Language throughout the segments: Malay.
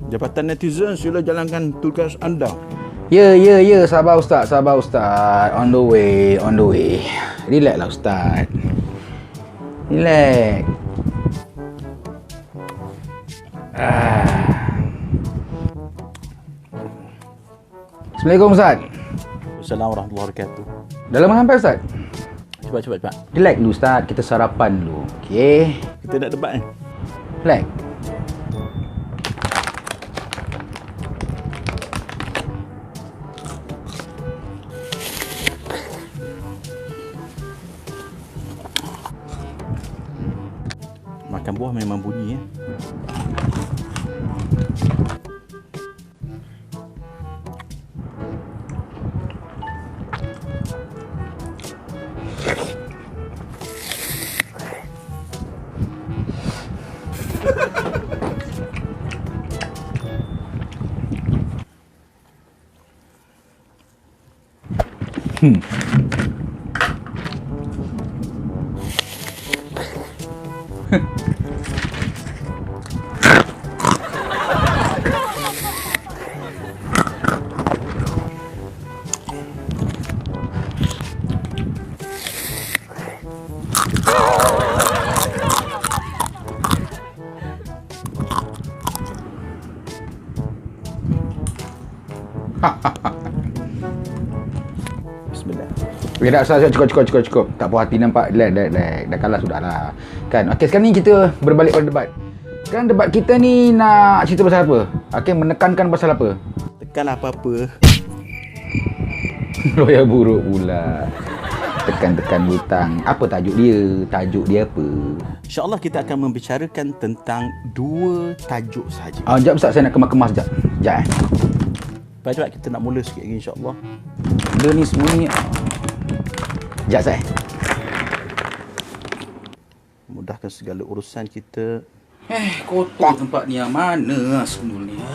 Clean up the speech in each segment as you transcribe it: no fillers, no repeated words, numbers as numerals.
Jabatan netizen, sila jalankan tugas anda. Ya, sabar Ustaz. On the way. Relax lah Ustaz. Relax. Assalamualaikum Ustaz. Assalamualaikum warahmatullahi wabarakatuh. Dah lama sampai Ustaz? Cepat. Relax dulu Ustaz, kita sarapan dulu. Okey. Kita nak debat ni. Relax. Makan buah memang bunyi ya. Bismillah. Okay, dah Ustaz, cukup. Tak puas hati nampak. Dah kalah sudah lah. Kan. Okey, sekarang ni kita berbalik pada debat. Sekarang debat kita ni nak cerita pasal apa? Okey, menekankan pasal apa? Tekanlah apa-apa. Lawyer buruk pula. Tekan hutang. Apa tajuk dia? Tajuk dia apa? InsyaAllah kita akan membicarakan tentang 2 tajuk sahaja. Sekejap Ustaz, saya nak kemas sekejap. Cepat kita nak mula sikit lagi insyaAllah. Benda ni semua ni. Sekejap Ustaz. Mudahkan segala urusan kita. Kotor tempat ni yang mana sebenarnya?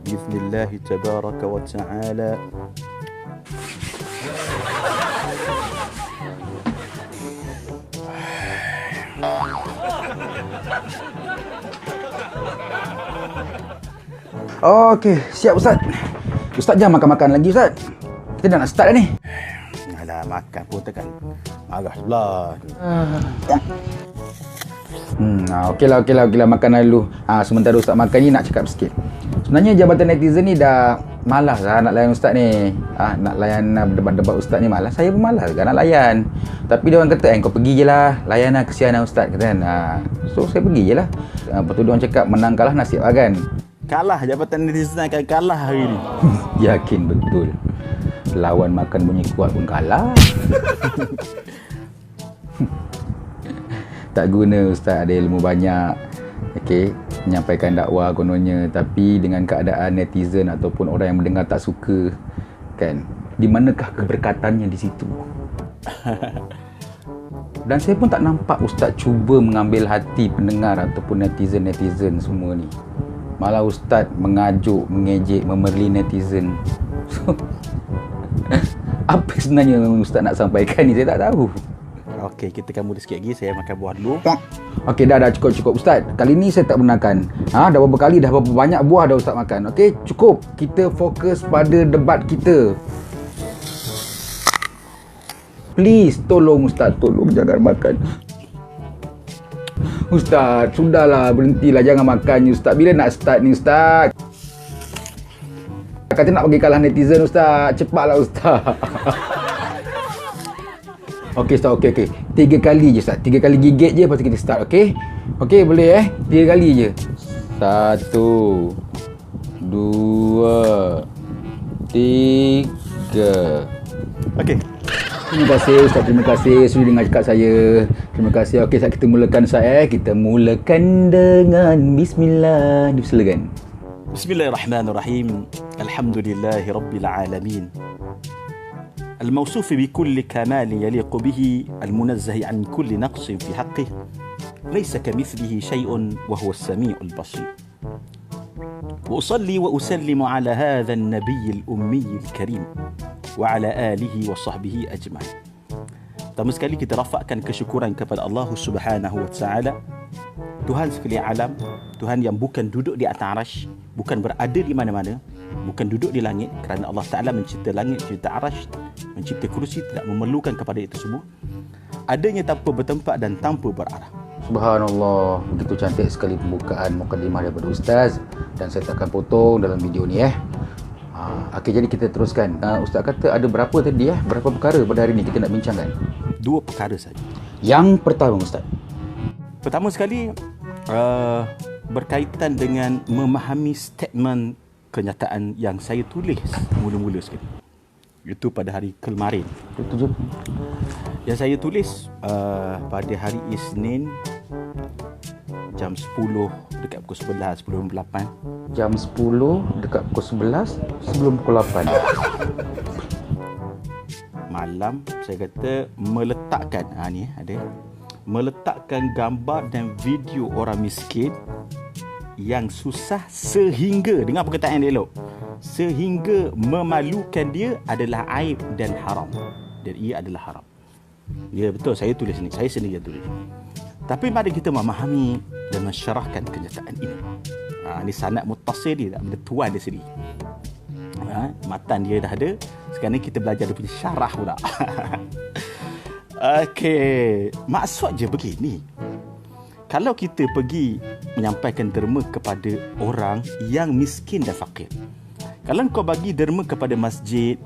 Biiznillah tabaraka wa ta'ala. Okey, siap Ustaz. Ustaz jangan makan-makan lagi Ustaz. Kita dah nak start dah ni. Alah, makan pun tekan marah sebelah. Okeylah makan dulu. Sementara Ustaz makan ni nak cakap sikit. Sebenarnya jabatan netizen ni dah malas lah nak layan Ustaz ni. Nak layan debat-debat Ustaz ni malas. Saya pun malas kan nak layan. Tapi dia orang kata kau pergi je lah. Layan lah, kesian lah Ustaz kata kan. So saya pergi je lah. Lepas tu dia orang cakap menang kalah nasib lah kan. Kalah, jabatan netizen akan kalah hari ni. Yakin betul. Lawan makan bunyi kuat pun kalah. Tak guna Ustaz ada ilmu banyak. Okey, menyampaikan dakwah kononnya, tapi dengan keadaan netizen ataupun orang yang mendengar tak suka, kan? Di manakah keberkatannya di situ? Dan saya pun tak nampak Ustaz cuba mengambil hati pendengar ataupun netizen semua ni. Malah Ustaz mengajuk, mengejek, memerli netizen. So, apa sebenarnya Ustaz nak sampaikan ni saya tak tahu. Okey, kita akan mula sikit lagi. Saya makan buah dulu. Okey, dah cukup Ustaz. Kali ni saya tak benarkan. Dah berapa kali, dah berapa banyak buah dah Ustaz makan. Okey, cukup. Kita fokus pada debat kita. Please, tolong Ustaz, tolong jangan makan. Ustaz, sudahlah, berhentilah, jangan makan ni Ustaz. Bila nak start ni Ustaz? Kata nak bagi kalah netizen Ustaz. Cepatlah Ustaz. Okey Ustaz, okey. 3 kali je Ustaz. 3 kali gigit je, lepas tu kita start, okey? Okey, boleh 3 kali je. 1 2 3. Okey. Terima kasih Ustaz, terima kasih sudi dengar cakap saya. Terima kasih. Okey, Ustaz, kita mulakan Ustaz Kita mulakan dengan bismillah. Silakan. Bismillahirrahmanirrahim. Alhamdulillahi rabbil alamin. الموصوف بكل كمال يليق به المنزه عن كل نقص في حقه ليس كمثله شيء وهو السميع البصير وأصلي وأسلم على هذا النبي الأمي الكريم وعلى آله وصحبه أجمعين. Pertama sekali kita rafakkan kesyukuran kepada Allah Subhanahu wa taala Tuhan sekalian alam, Tuhan yang bukan duduk di atas arash, bukan berada di mana-mana, bukan duduk di langit, kerana Allah Ta'ala mencipta langit, mencipta arash, mencipta kursi, tidak memerlukan kepada itu semua. Adanya tanpa bertempat dan tanpa berarah. Subhanallah, begitu cantik sekali pembukaan mukadimah daripada Ustaz, dan saya tak akan potong dalam video ni Okey, jadi kita teruskan. Ustaz kata ada berapa tadi berapa perkara pada hari ni kita nak bincangkan? 2 perkara saja. Yang pertama, Ustaz. Pertama sekali, berkaitan dengan memahami statement kenyataan yang saya tulis mula-mula sekali. Itu pada hari kemarin. Yang saya tulis pada hari Isnin jam 10 dekat pukul 11 sebelum 8. Jam 10 dekat pukul 11 sebelum pukul 8. Malam saya kata meletakkan ni ada meletakkan gambar dan video orang miskin yang susah sehingga, dengar perkataan yang elok, sehingga memalukan dia adalah aib dan haram, dan ia adalah haram. Ya betul, saya tulis ni, saya sendiri yang tulis. Tapi mari kita memahami dan mensyarahkan kenyataan ini. Ini sanad muttasil dia, tak ada tuan dia sendiri. Matan dia dah ada, sekarang ni kita belajar dia punya syarah pula. Okey, maksud je begini. Kalau kita pergi menyampaikan derma kepada orang yang miskin dan fakir, kalau kau bagi derma kepada masjid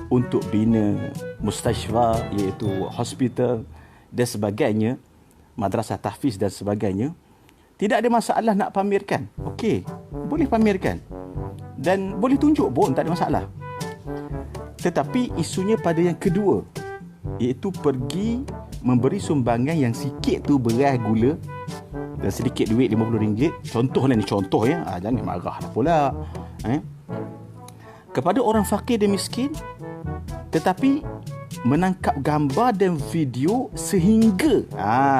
untuk bina mustashfa, iaitu hospital dan sebagainya, madrasah tahfiz dan sebagainya, tidak ada masalah nak pamerkan. Okey, boleh pamerkan dan boleh tunjuk pun, tak ada masalah. Tetapi isunya pada yang kedua, iaitu pergi memberi sumbangan yang sikit tu beras, gula dan sedikit duit RM50. Contohlah ni, contoh ya. Jangan marahlah pula. Kepada orang fakir dan miskin, tetapi menangkap gambar dan video sehingga,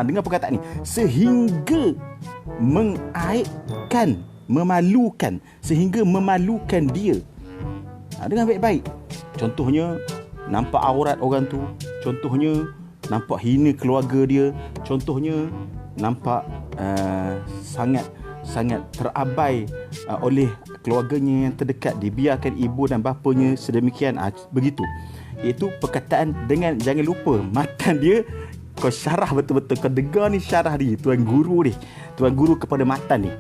dengar perkataan ni, sehingga mengaibkan, memalukan, sehingga memalukan dia. Dengar baik-baik. Contohnya nampak aurat orang tu, contohnya nampak hina keluarga dia, contohnya nampak sangat terabai oleh keluarganya yang terdekat, dibiarkan ibu dan bapanya sedemikian, begitu. Iaitu perkataan dengan, jangan lupa matan dia kau syarah betul-betul, kau dengar ni syarah dia, tuan guru kepada matan ni.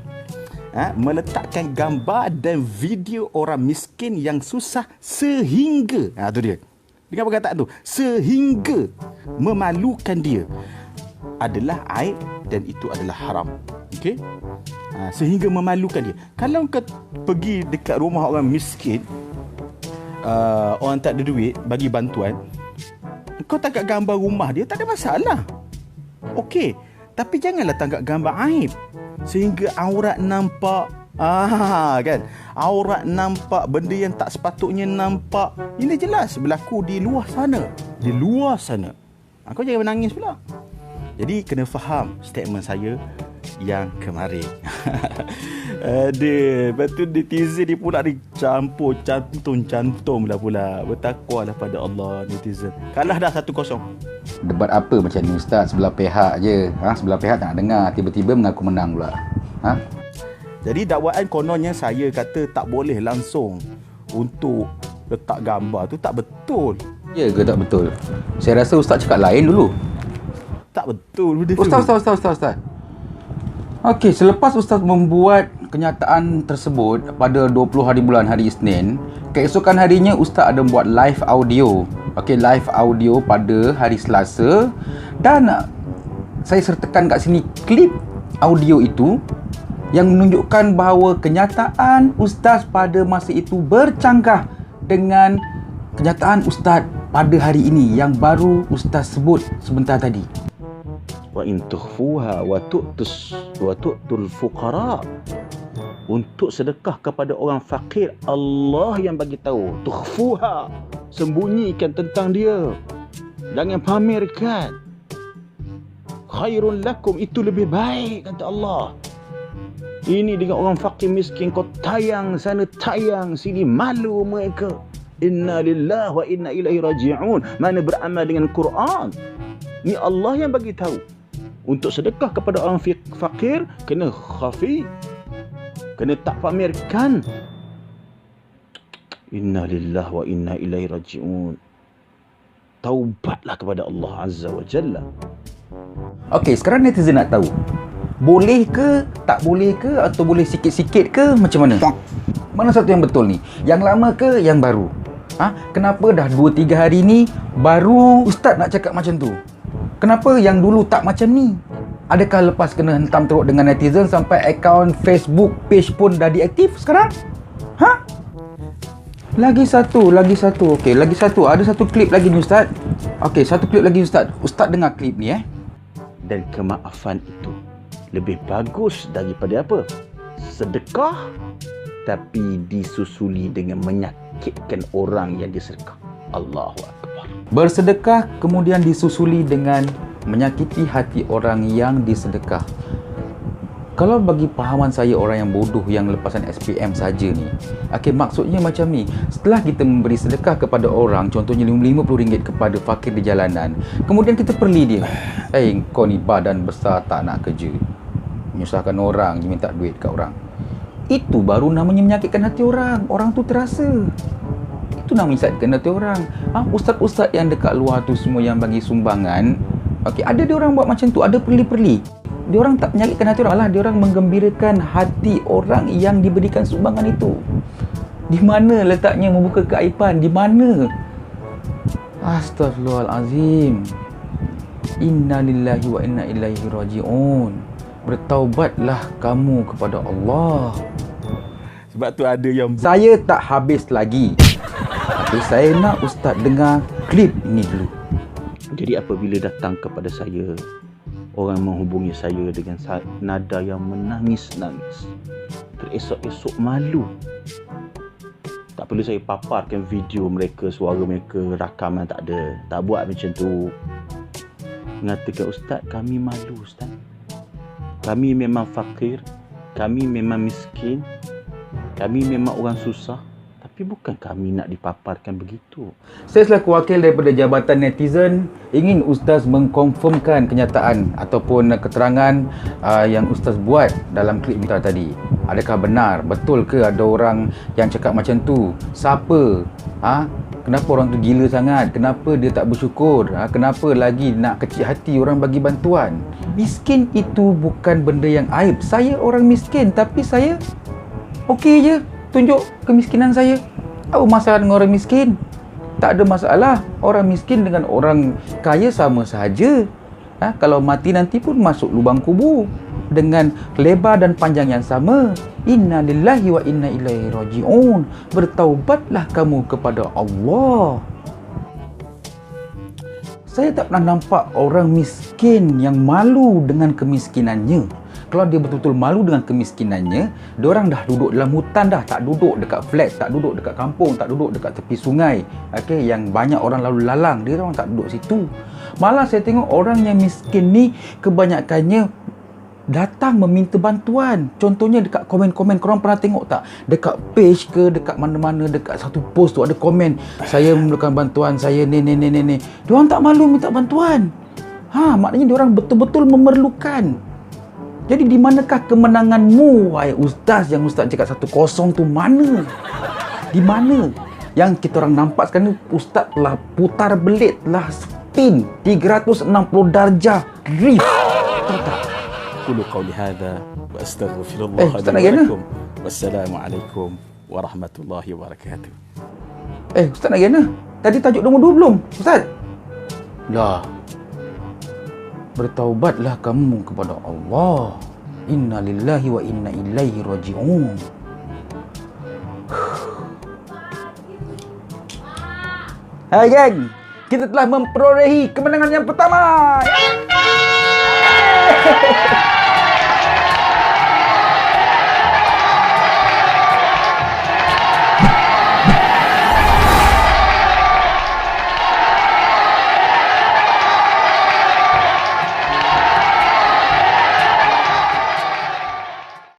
Meletakkan gambar dan video orang miskin yang susah sehingga, tu dia. Dengar perkataan tu, sehingga memalukan dia adalah aib dan itu adalah haram. Okey? Sehingga memalukan dia. Kalau kau pergi dekat rumah orang miskin, orang tak ada duit, bagi bantuan, kau tangkap gambar rumah dia, tak ada masalah. Okey, tapi janganlah tangkap gambar aib sehingga aurat nampak, kan, aurat nampak, benda yang tak sepatutnya nampak. Ini jelas berlaku di luar sana, di luar sana. Kau jangan menangis pula. Jadi kena faham statement saya yang kemarin. Lepas tu netizen ni pula dicampur cantum lah pula. Bertakwalah pada Allah netizen. Kalah dah 1-0. Debat apa macam ni Ustaz? Sebelah pihak je. Sebelah pihak tak nak dengar, tiba-tiba mengaku menang pula. Jadi dakwaan kononnya saya kata tak boleh langsung untuk letak gambar tu, tak betul. Ya ke tak betul? Saya rasa Ustaz cakap lain dulu. Tak betul benda tu. Ustaz. Okey, selepas Ustaz membuat kenyataan tersebut pada 20 hari bulan hari Isnin, keesokan harinya Ustaz ada buat live audio. Okey, live audio pada hari Selasa, dan saya sertakan kat sini klip audio itu yang menunjukkan bahawa kenyataan Ustaz pada masa itu bercanggah dengan kenyataan Ustaz pada hari ini yang baru Ustaz sebut sebentar tadi. Wa in tukhfuha wa tu'tul fuqara. Untuk sedekah kepada orang fakir, Allah yang bagi tahu. Tukhfuha, sembunyikan tentang dia, jangan pamerkan. Khairun lakum, itu lebih baik kata Allah. Ini dengan orang fakir miskin kau tayang sana tayang sini, malu mereka. Inna lillahi wa inna ilaihi raji'un. Mana beramal dengan Quran. Ni Allah yang bagi tahu. Untuk sedekah kepada orang fakir, kena khafi. Kena tak pamerkan. Inna lillahi wa inna ilaihi raji'un. Taubatlah kepada Allah Azza wa Jalla. Okey, sekarang netizen nak tahu, boleh ke, tak boleh ke, atau boleh sikit-sikit ke, macam mana? Mana satu yang betul ni? Yang lama ke yang baru? Kenapa dah 2-3 hari ni baru Ustaz nak cakap macam tu? Kenapa yang dulu tak macam ni? Adakah lepas kena hentam teruk dengan netizen sampai akaun Facebook page pun dah deaktif sekarang? Lagi satu. Okey, lagi satu. Ada satu klip lagi ni Ustaz. Okey, satu klip lagi Ustaz. Ustaz dengar klip ni Dan kemaafan itu lebih bagus daripada apa? Sedekah tapi disusuli dengan menyakitkan orang yang disedekah. Allahu Akbar. Bersedekah kemudian disusuli dengan menyakiti hati orang yang disedekah. Kalau bagi pahaman saya, orang yang bodoh yang lepasan SPM saja ni, maksudnya macam ni. Setelah kita memberi sedekah kepada orang, contohnya RM50 kepada fakir di jalanan, kemudian kita perli dia, kau ni badan besar tak nak kerja, menyusahkan orang, dia minta duit kat orang. Itu baru namanya menyakitkan hati orang. Orang tu terasa. Itu namanya menyakitkan hati orang. Ustaz-ustaz yang dekat luar tu semua yang bagi sumbangan, ada dia orang buat macam tu, ada perli-perli. Dia orang tak menyakitkan hati orang, malah dia orang menggembirakan hati orang yang diberikan sumbangan itu. Di mana letaknya membuka keaiban? Di mana? Astaghfirullahalazim. Inna lillahi wa inna ilaihi raji'un. Bertaubatlah kamu kepada Allah. Sebab tu ada yang saya tak habis lagi. Tapi saya nak Ustaz dengar klip ini dulu. Jadi apabila datang kepada saya, orang menghubungi saya dengan nada yang menangis-nangis, teresok-esok malu, tak perlu saya paparkan video mereka, suara mereka, rakaman, tak ada. Tak buat macam tu. Mengatakan, Ustaz, kami malu Ustaz. Kami memang fakir, kami memang miskin, kami memang orang susah, tapi bukan kami nak dipaparkan begitu. Saya selaku wakil daripada Jabatan Netizen ingin Ustaz mengkonfirmkan kenyataan ataupun keterangan yang Ustaz buat dalam klip kita tadi. Adakah benar, betul ke ada orang yang cakap macam tu? Siapa? Kenapa orang tu gila sangat? Kenapa dia tak bersyukur? Kenapa lagi nak kecil hati orang bagi bantuan? Miskin itu bukan benda yang aib. Saya orang miskin, tapi saya okey je tunjuk kemiskinan saya. Apa masalah dengan orang miskin? Tak ada masalah. Orang miskin dengan orang kaya sama sahaja. Kalau mati nanti pun masuk lubang kubur dengan lebar dan panjang yang sama. Inna lillahi wa inna ilaihi raji'un. Bertaubatlah kamu kepada Allah. Saya tak pernah nampak orang miskin yang malu dengan kemiskinannya. Kalau dia betul-betul malu dengan kemiskinannya, dia orang dah duduk dalam hutan dah, tak duduk dekat flat, tak duduk dekat kampung, tak duduk dekat tepi sungai, yang banyak orang lalu lalang, dia orang tak duduk situ. Malah saya tengok orang yang miskin ni kebanyakannya datang meminta bantuan. Contohnya dekat komen-komen, korang pernah tengok tak? Dekat page ke, dekat mana-mana, dekat satu post tu ada komen, saya memerlukan bantuan, saya ni. Dia orang tak malu minta bantuan. Maknanya dia orang betul-betul memerlukan. Jadi di manakah kemenanganmu, wahai Ustaz, yang Ustaz cakap 1-0 tu mana? Di mana? Yang kita orang nampak sekarang ni, Ustaz telah putar belit, telah spin 360 darjah drift. Tahu tak? Qulu qawli hadha wa astaghfirullah li wa lakum. Wassalamualaikum warahmatullahi wabarakatuh. Ustaz nak gana? Tadi tajuk nombor 2 belum, Ustaz? Lah. Bertaubatlah kamu kepada Allah. Inna lillahi wa inna ilaihi raji'un. Hai geng, kita telah memperolehi kemenangan yang pertama.